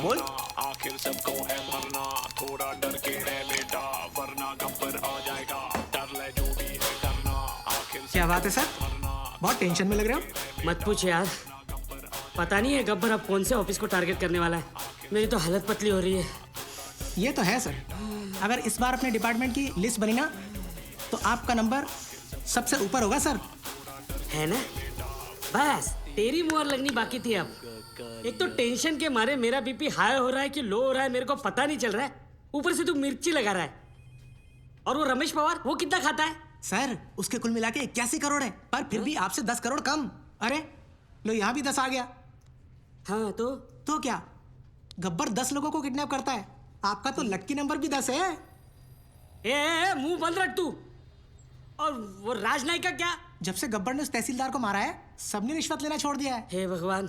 बोल। आखिर सबको है मरना, थोड़ा डर के रह बेटा, वरना गब्बर आ जाएगा, डर ले जो भी है करना। आखिर क्या बात है सर, बहुत टेंशन में लग रहे हो। मत पूछ यार, पता नहीं है गब्बर अब कौन से ऑफिस को टारगेट करने वाला है। मेरी तो हालत पतली हो रही है। ये तो है सर, अगर इस बार अपने डिपार्टमेंट की लिस्ट बनी ना तो आपका नंबर सबसे ऊपर होगा सर। है ना, बस तेरी मुहर लगनी बाकी थी। अब एक तो टेंशन के मारे मेरा बीपी हाई हो रहा है कि लो हो रहा है मेरे को पता नहीं चल रहा है, ऊपर से तू मिर्ची लगा रहा है। और वो रमेश पवार, वो कितना खाता है? सर उसके कुल मिला के 81 करोड़ है, पर फिर भी आपसे 10 करोड़ कम। अरे लो यहाँ भी 10 आ गया। हाँ तो क्या, गब्बर 10 लोगों को किडनैप करता है, आपका तो लक्की नंबर भी 10 है। ए मुंह बंद रख तू। और वो राजनायक का क्या? जब से गब्बर ने उस तहसीलदार को मारा है, सबने रिश्वत लेना छोड़ दिया है। हे भगवान,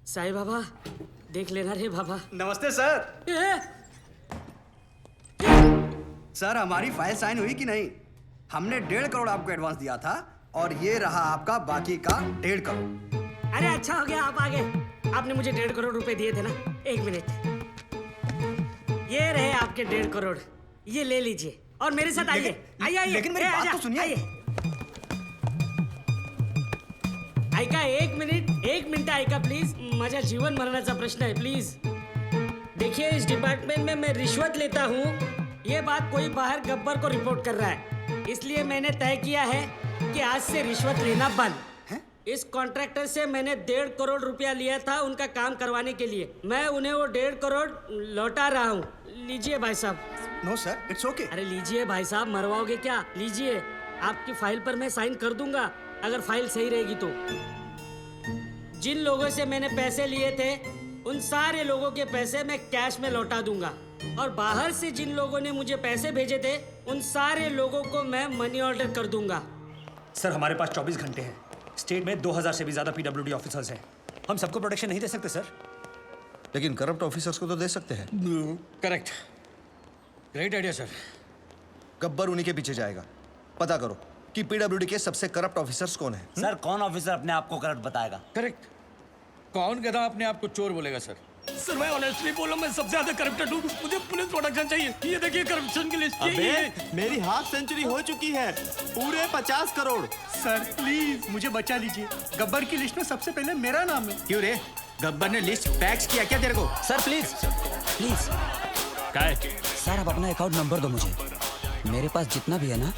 साईं बाबा देख लेना रे बाबा। नमस्ते सर। सर हमारी फाइल साइन हुई कि नहीं? हमने 1.5 करोड़ आपको एडवांस दिया था और ये रहा आपका बाकी का 1.5 करोड़। अरे अच्छा हो गया आप आ गए। आपने मुझे 1.5 करोड़ रुपए दिए थे ना। एक मिनट, ये रहे आपके 1.5 करोड़, ये ले लीजिए और मेरे साथ आइए। आइए लेकिन मेरी बात तो सुनिए। ऐका एक मिनिट ऐका प्लीज, माझ्या जीवन मरणाचा प्रश्न है प्लीज। देखिए इस डिपार्टमेंट में मैं रिश्वत लेता हूँ, ये बात कोई बाहर गब्बर को रिपोर्ट कर रहा है, इसलिए मैंने तय किया है कि आज से रिश्वत लेना बंद। इस कॉन्ट्रैक्टर से मैंने 1.5 करोड़ रुपया लिया था उनका काम करवाने के लिए, मैं उन्हें वो 1.5 करोड़ लौटा रहा हूँ। लीजिए भाई साहब। No sir, it's okay. अरे लीजिए भाई साहब, मरवाओगे क्या? लीजिए, आपकी फाइल पर मैं साइन कर दूंगा अगर फाइल सही रहेगी तो। जिन लोगों से मैंने पैसे लिए थे उन सारे लोगों के पैसे मैं कैश में लौटा दूंगा, और बाहर से जिन लोगों ने मुझे पैसे भेजे थे उन सारे लोगों को मैं मनी ऑर्डर कर दूंगा। सर हमारे पास 24 घंटे हैं। स्टेट में 2000 से भी ज्यादा पीडब्ल्यूडी ऑफिसर्स हैं, हम सबको प्रोटेक्शन नहीं दे सकते सर। लेकिन करप्ट ऑफिसर्स को तो दे सकते हैं। Correct, great idea sir. Gabbar उन्हीं के पीछे जाएगा। पता करो कि पीडब्ल्यूडी के सबसे करप्ट ऑफिसर्स कौन है। सर कौन ऑफिसर अपने आप को करप्ट बताएगा? करेक्ट, कौन गधा अपने आप को चोर बोलेगा सर? सर मैं ऑनेस्टली बोल रहा हूँ, मैं सबसे ज्यादा करप्टेड हूँ, मुझे पुलिस प्रोटेक्शन चाहिए। ये देखिए करप्शन की लिस्ट। अबे मेरी हाफ सेंचुरी हो चुकी है, पूरे 50 करोड़। सर प्लीज मुझे बचा लीजिए, गब्बर की लिस्ट में सबसे पहले मेरा नाम है। क्यों रे, गब्बर ने लिस्ट पैक्स किया क्या तेरे को? Sir please please. क्या है? सर आप अपना अकाउंट नंबर दो मुझे, मेरे पास जितना भी है ना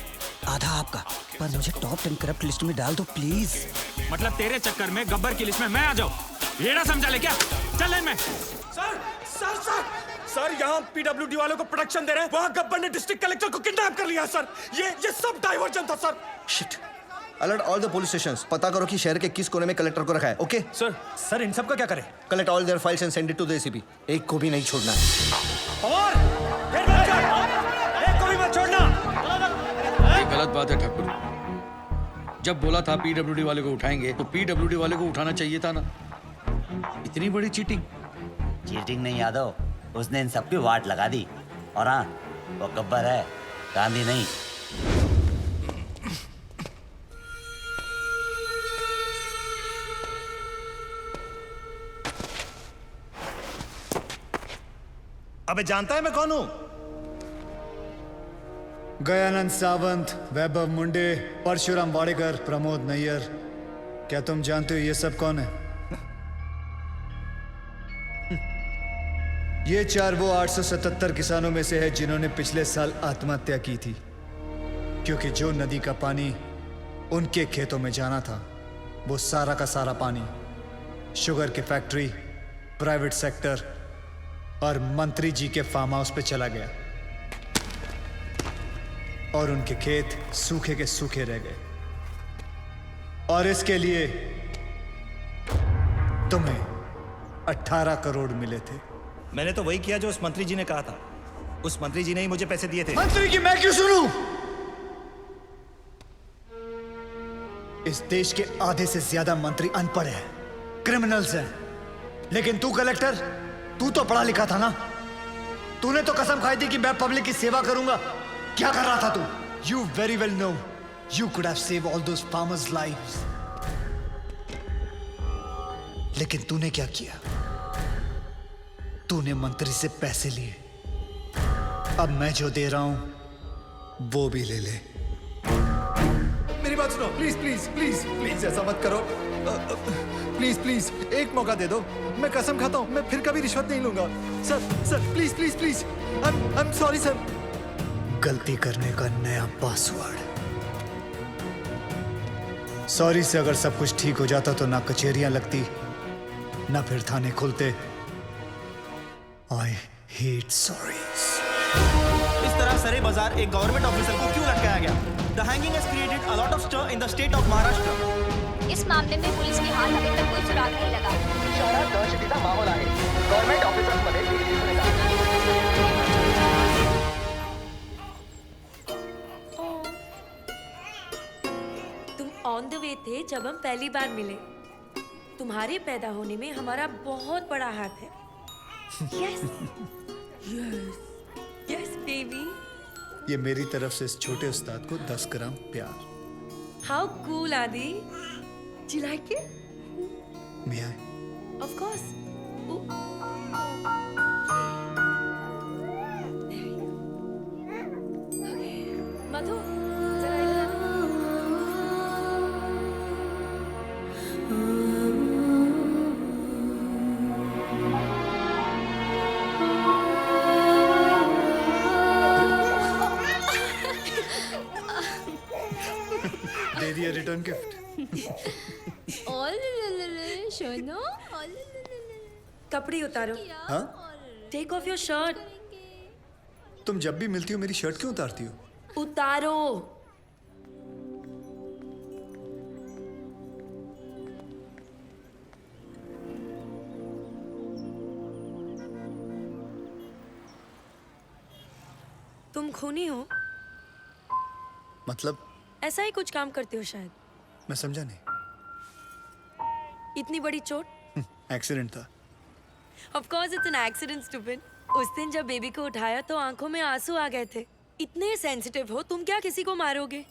आधा आपका, पर मुझे टॉप 10 करप्ट लिस्ट में डाल दो प्लीज। मतलब तेरे चक्कर में गब्बर की लिस्ट में मैं आ जाऊँ, ये ना समझा ले क्या? चल लाइन में। सर यहाँ पीडब्ल्यूडी वालों को प्रोटेक्शन दे रहे हैं, वहाँ गब्बर ने डिस्ट्रिक्ट कलेक्टर को किडनैप कर लिया सर। ये सब डाइवर्जन था sir. Shit. Alert all the police stations. पता करो कि शहर के किस कोने में कलेक्टर को रखा है। ओके सर इन सब का क्या करें? Collect all their files and send it to the ACP. एक को भी नहीं छोड़ना है। और फिर मत कर, एक को भी मत छोड़ना। ये गलत बात है ठाकुर, जब बोला था पीडब्ल्यूडी वाले को उठाएंगे तो पीडब्ल्यूडी वाले को उठाना चाहिए था ना। इतनी बड़ी चीटिंग। चीटिंग नहीं यादव, उसने इन सबकी वाट लगा दी। और हाँ, वो गब्बर है, गांधी नहीं। अबे जानता है मैं कौन हूँ? गयानंद सावंत, वैभव मुंडे, परशुराम वाडेकर, प्रमोद नैयर। क्या तुम जानते हो ये सब कौन है? ये 4 वो 877 किसानों में से है जिन्होंने पिछले साल आत्महत्या की थी, क्योंकि जो नदी का पानी उनके खेतों में जाना था वो सारा का सारा पानी शुगर की फैक्ट्री, प्राइवेट सेक्टर और मंत्री जी के फार्म हाउस पे चला गया, और उनके खेत सूखे के सूखे रह गए। और इसके लिए तुम्हें 18 करोड़ मिले थे। मैंने तो वही किया जो उस मंत्री जी ने कहा था। उस मंत्री जी ने ही मुझे पैसे दिए थे। मंत्री की मैं क्यों सुनूं? इस देश के आधे से ज्यादा मंत्री अनपढ़ हैं, क्रिमिनल्स हैं। लेकिन तू कलेक्टर, तू तो पढ़ा लिखा था ना। तूने तो कसम खाई थी कि मैं पब्लिक की सेवा करूंगा। क्या कर रहा था तू? You very well know you could have saved all those farmers' lives. लेकिन तूने क्या किया? तूने मंत्री से पैसे लिए, अब मैं जो दे रहा हूं वो भी ले ले। मेरी बात सुनो, प्लीज प्लीज प्लीज प्लीज ऐसा मत करो। प्लीज प्लीज एक मौका दे दो। मैं कसम खाता हूं मैं फिर कभी रिश्वत नहीं लूंगा। Sir please please please, I am sorry sir. गलती करने का नया पासवर्ड। सॉरी से अगर सब कुछ ठीक हो जाता तो ना कचहरियां लगती ना फिर थाने खुलते। I hate sorries. इस तरह सरे बाजार एक गवर्नमेंट ऑफिसर को क्यों लटकाया गया? The hanging has created a lot of stir in the state of Maharashtra. इस मामले में पुलिस के हाथ अभी तक कोई सुराग नहीं लगा। शहरात दहशतीचा माहोल आहे. गव्हर्नमेंट ऑफिसर्समध्ये तुम ऑन द वे थे जब हम पहली बार मिले। तुम्हारे पैदा होने में हमारा बहुत बड़ा हाथ है। Yes yes yes baby. ये मेरी तरफ से इस छोटे उस्ताद को 10 ग्राम प्यार। हाउ कूल आदि। Do you like it? May I? Of course. Madhu जरा इधर आ। दे दिया रिटर्न गिफ्ट। सुनो। कपड़े उतारो। हाँ? Take off your shirt. तुम जब भी मिलती हो मेरी शर्ट क्यों उतारती हो? उतारो। तुम खूनी हो? मतलब? ऐसा ही कुछ काम करते हो शायद। मैं समझा नहीं। इतनी बड़ी चोट? एक्सीडेंट था। Of course it's an accident, stupid. उस दिन जब बेबी को उठाया तो आंखों में आंसू आ गए थे। इतने सेंसिटिव हो तुम, क्या किसी को मारोगे?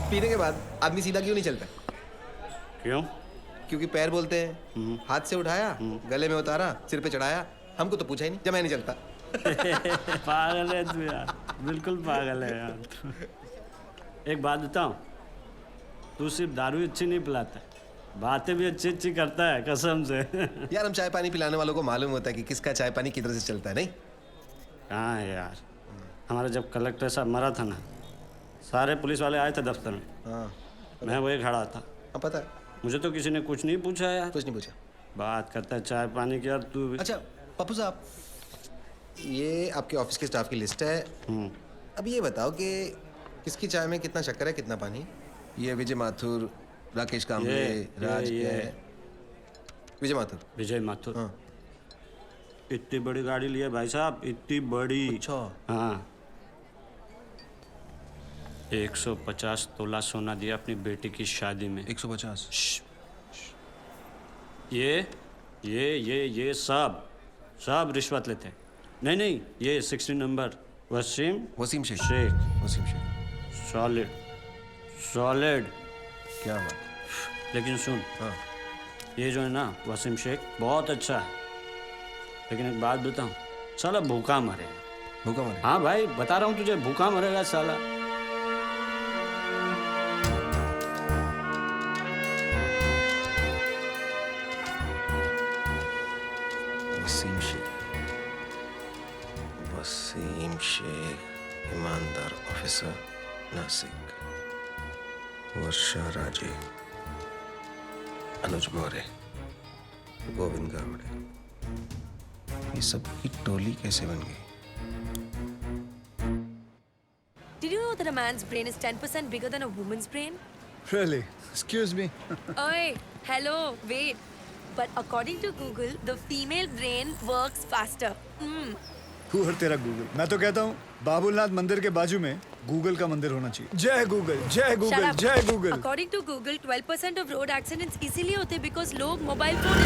पीने के बाद आदमी सीधा क्यों नहीं चलता? क्यों? क्योंकि पैर बोलते हैं। हाथ से उठाया, गले में उतारा, सिर पे चढ़ाया, हमको तो पूछा ही नहीं, जब मैं नहीं चलता। पागल है तू यार, बिल्कुल पागल है यार। एक बात बताऊं, तू सिर्फ दारू अच्छी नहीं पिलाता, बातें भी अच्छी अच्छी करता है कसम से। यार हम चाय पानी पिलाने वालों को मालूम होता है कि किसका चाय पानी किधर से चलता है, नहीं? हाँ यार, हमारा जब कलेक्टर साहब मरा था ना, सारे पुलिस वाले आए थे दफ्तर में। हाँ, मैं वही खड़ा था। हाँ पता है। मुझे तो किसी ने कुछ नहीं पूछा यार। कुछ नहीं पूछा। बात करता है चाय पानी की यार तू। अच्छा पप्पू साहब, ये आपके ऑफिस के स्टाफ की लिस्ट है। अब ये बताओ कि किसकी चाय में कितना शक्कर है, कितना पानी? ये विजय माथुर, राकेश कांबळे, राज विजय माथुर। विजय माथुर। हाँ। इतनी बड़ी गाड़ी ली है भाई साहब, इतनी बड़ी। अच्छा। हाँ। 150 तोला सोना दिया अपनी बेटी की शादी में। 150? ये सब रिश्वत लेते हैं। नहीं, ये 16 नंबर वसीम शेख। सॉलिड। क्या बात। लेकिन सुन, हाँ। ये जो है ना वसीम शेख बहुत अच्छा है, लेकिन एक बात बताऊं, साला भूखा मरेगा। भूखा मरेगा? हाँ भाई बता रहा हूँ तुझे, भूखा मरेगा साला। वसीम शेख, ईमानदार ऑफिसर, नासिक। वर्षा राजे, अनुज मौर्य, गोविंद गावड़े, ये सब की टोली कैसे बन गई? Did you know that a man's brain is 10% bigger than a woman's brain? Really? Excuse me. Oi, hello, wait. But according to Google, the female brain works faster. और तेरा गूगल। मैं तो कहता हूँ बाबुलनाथ मंदिर के बाजू में गूगल का मंदिर होना चाहिए। जय गूगल, जय गूगल, जय Google. According to Google, 12% of road accidents इसीलिए होते because लोग मोबाइल फोन